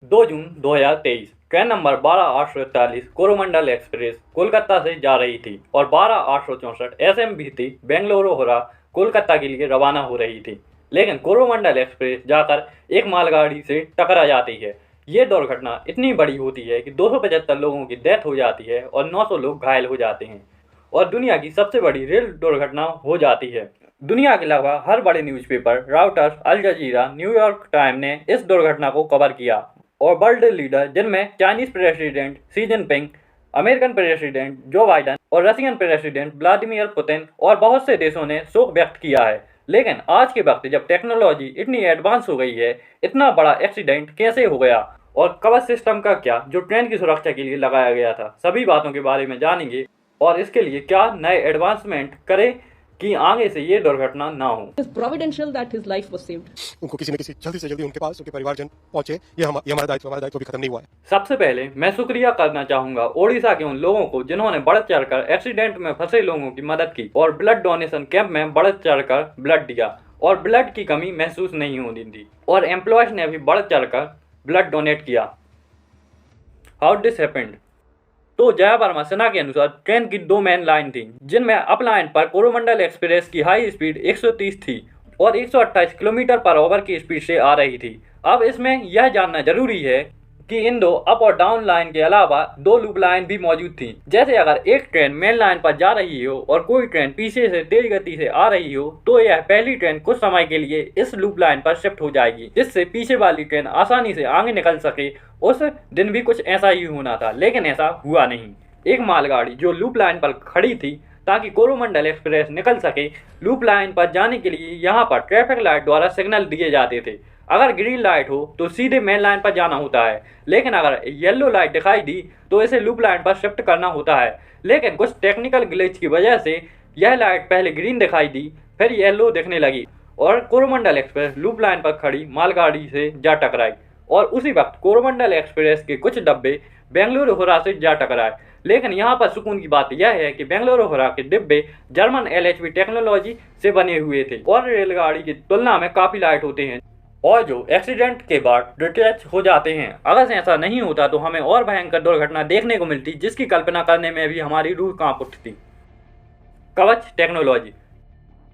2 जून 2023 train number 12,841 Coromandel express Kolkata से जा रही थी और 12,864 एसएमबी थी बेंगलुरु होरा कोलकाता के लिए रवाना हो रही थी। लेकिन कोरोमंडल एक्सप्रेस जाकर एक मालगाड़ी से टकरा जाती है। ये दुर्घटना इतनी बड़ी होती है कि 275 लोगों की डेथ हो जाती है और 900 लोग घायल हो जाते हैं और दुनिया की सबसे बड़ी रेल दुर्घटना हो जाती है। दुनिया के लगभग हर बड़े न्यूज़पेपर, राउटर्स, अल जजीरा, न्यूयॉर्क टाइम ने इस दुर्घटना को कवर किया और वर्ल्ड लीडर जिनमें Chinese president Xi Jinping, American president जो बाइडन और रशियन प्रेसिडेंट व्लादिमीर पुतिन और बहुत से देशों ने शोक व्यक्त किया है। लेकिन आज के वक्त जब टेक्नोलॉजी इतनी एडवांस हो गई है, इतना बड़ा एक्सीडेंट कैसे हो गया और कवच सिस्टम का क्या जो ट्रेन की सुरक्षा के लिए लगाया गया था, सभी बातों के बारे में जानेंगे और इसके लिए क्या नए एडवांसमेंट करें कि आगे से ये दुर्घटना ना हो। It is providential that his life was saved. उनको किसी न किसी जल्दी से जल्दी उनके पास उनके परिवारजन पहुंचे। ये हमारा दायित्व भी खत्म नहीं हुआ है। सबसे पहले मैं शुक्रिया करना चाहूंगा ओडिशा के उन लोगों को जिन्होंने बढ़ चढ़कर एक्सीडेंट में फंसे लोगों की मदद की और ब्लड डोनेशन कैंप में बढ़ चढ़कर ब्लड दिया और ब्लड की कमी महसूस नहीं होने दी और एम्प्लॉयज ने भी बढ़ चढ़कर ब्लड डोनेट किया। How this happened? तो जया वर्मा सिन्हा के अनुसार ट्रेन की 2 मेन लाइन थी जिनमें अप लाइन पर कोरोमंडल एक्सप्रेस की हाई स्पीड 130 थी और 128 किलोमीटर पर आवर की स्पीड से आ रही थी। अब इसमें यह जानना जरूरी है कि इन 2 अप और डाउन लाइन के अलावा 2 लूप लाइन भी मौजूद थी। जैसे अगर एक ट्रेन मेन लाइन पर जा रही हो और कोई ट्रेन पीछे से तेज गति से आ रही हो तो यह पहली ट्रेन कुछ समय के लिए इस लूप लाइन पर शिफ्ट हो जाएगी जिससे पीछे वाली ट्रेन आसानी से आगे निकल सके। उस दिन भी कुछ ऐसा ही होना था लेकिन ऐसा हुआ नहीं। एक मालगाड़ी जो लूप लाइन पर खड़ी थी ताकि कोरोमंडल एक्सप्रेस निकल सके, लूप लाइन पर जाने के लिए यहाँ पर ट्रैफिक लाइट द्वारा सिग्नल दिए जाते थे। अगर ग्रीन लाइट हो तो सीधे मेन लाइन पर जाना होता है, लेकिन अगर येलो लाइट दिखाई दी तो इसे लूप लाइन पर शिफ्ट करना होता है। लेकिन कुछ टेक्निकल ग्लिच की वजह से यह लाइट पहले ग्रीन दिखाई दी फिर येलो दिखने लगी और कोरोमंडल एक्सप्रेस लूप लाइन पर खड़ी मालगाड़ी से जा टकराई और उसी वक्त कोरोमंडल एक्सप्रेस के कुछ डब्बे बेंगलुरु होरा से जा टकराए। लेकिन यहाँ पर सुकून की बात यह है कि बेंगलुरु होरा के डिब्बे जर्मन एलएचबी टेक्नोलॉजी से बने हुए थे और रेलगाड़ी की तुलना में काफ़ी लाइट होते हैं और जो एक्सीडेंट के बाद डिटैच हो जाते हैं। अगर ऐसा नहीं होता तो हमें और भयंकर दुर्घटना देखने को मिलती जिसकी कल्पना करने में भी हमारी रूह कांप उठती। कवच टेक्नोलॉजी।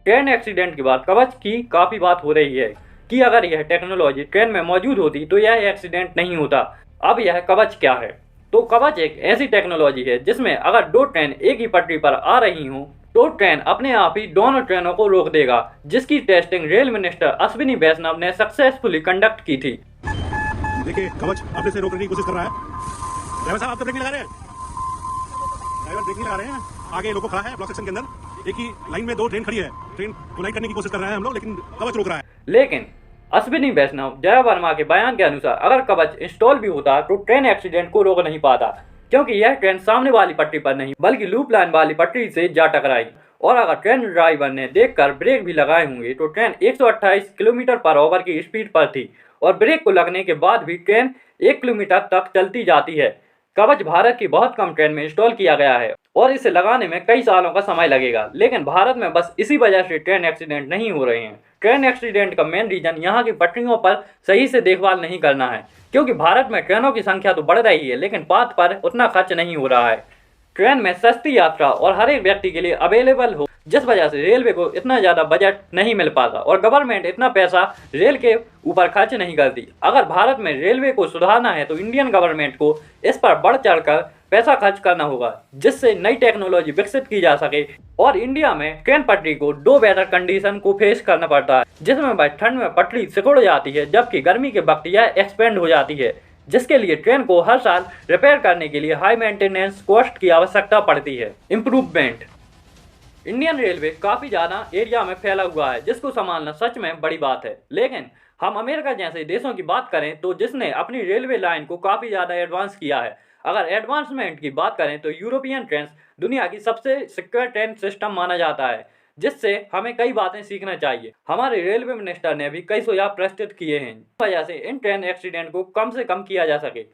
ट्रेन एक्सीडेंट के बाद कवच की काफ़ी बात हो रही है कि अगर यह टेक्नोलॉजी ट्रेन में मौजूद होती तो यह एक्सीडेंट नहीं होता। अब यह कवच क्या है? तो कवच एक ऐसी टेक्नोलॉजी है जिसमें अगर 2 ट्रेन एक ही पटरी पर आ रही हों तो ट्रेन अपने आप ही दोनों ट्रेनों को रोक देगा, जिसकी टेस्टिंग रेल मिनिस्टर अश्विनी वैष्णव ने सक्सेसफुली कंडक्ट की थी। देखिए कवच अपने से रोकने की कोशिश कर रहा है। ड्राइवर साहब आप तो ब्रेक नहीं लगा रहे हैं। ड्राइवर ब्रेक नहीं लगा रहे हैं। आगे लोगों खड़ा है ब्लॉक सेक्शन के अंदर, एक ही लाइन में 2 ट्रेन खड़ी है। ट्रेन कोलाइड करने की कोशिश कर रहे हैं हम लोग, लेकिन कवच रोक रहा है। लेकिन अश्विनी वैष्णव जया वर्मा के बयान के अनुसार अगर कवच इंस्टॉल भी होता तो ट्रेन एक्सीडेंट को रोक नहीं पाता, क्योंकि यह ट्रेन सामने वाली पटरी पर नहीं बल्कि लूप लाइन वाली पटरी से जा टकराई और अगर ट्रेन ड्राइवर ने देखकर ब्रेक भी लगाए होंगे तो ट्रेन 128 किलोमीटर पर आवर की स्पीड पर थी और ब्रेक को लगने के बाद भी ट्रेन 1 किलोमीटर तक चलती जाती है। कवच भारत की बहुत कम ट्रेन में इंस्टॉल किया गया है और इसे लगाने में कई सालों का समय लगेगा, लेकिन भारत में बस इसी वजह से ट्रेन एक्सीडेंट नहीं हो रहे हैं। ट्रेन एक्सीडेंट का मेन रीजन यहाँ की पटरियों पर सही से देखभाल नहीं करना है, क्योंकि भारत में ट्रेनों की संख्या तो बढ़ रही है लेकिन पाथ पर उतना खर्च नहीं हो रहा है। ट्रेन में सस्ती यात्रा और हर एक व्यक्ति के लिए अवेलेबल हो, जिस वजह से रेलवे को इतना ज़्यादा बजट नहीं मिल पाता और गवर्नमेंट इतना पैसा रेल के ऊपर खर्च नहीं करती। अगर भारत में रेलवे को सुधारना है तो इंडियन गवर्नमेंट को इस पर बढ़ चढ़कर पैसा खर्च करना होगा, जिससे नई टेक्नोलॉजी विकसित की जा सके। और इंडिया में ट्रेन पटरी को 2 वेदर कंडीशन को फेस करना पड़ता है, जिसमें भाई ठंड में पटरी सिकुड़ जाती है जबकि गर्मी के वक्त यह एक्सपेंड हो जाती है, जिसके लिए ट्रेन को हर साल रिपेयर करने के लिए हाई मेंटेनेंस कॉस्ट की आवश्यकता पड़ती है। इम्प्रूवमेंट। इंडियन रेलवे काफ़ी ज़्यादा एरिया में फैला हुआ है जिसको संभालना सच में बड़ी बात है, लेकिन हम अमेरिका जैसे देशों की बात करें तो जिसने अपनी रेलवे लाइन को काफ़ी ज़्यादा एडवांस किया है। अगर एडवांसमेंट की बात करें तो यूरोपियन ट्रेन दुनिया की सबसे सिक्योर ट्रेन सिस्टम माना जाता है, जिससे हमें कई बातें सीखना चाहिए। हमारे रेलवे मिनिस्टर ने भी कई सुझाव प्रस्तुत किए हैं जिस वजह से इन ट्रेन एक्सीडेंट को कम से कम किया जा सके।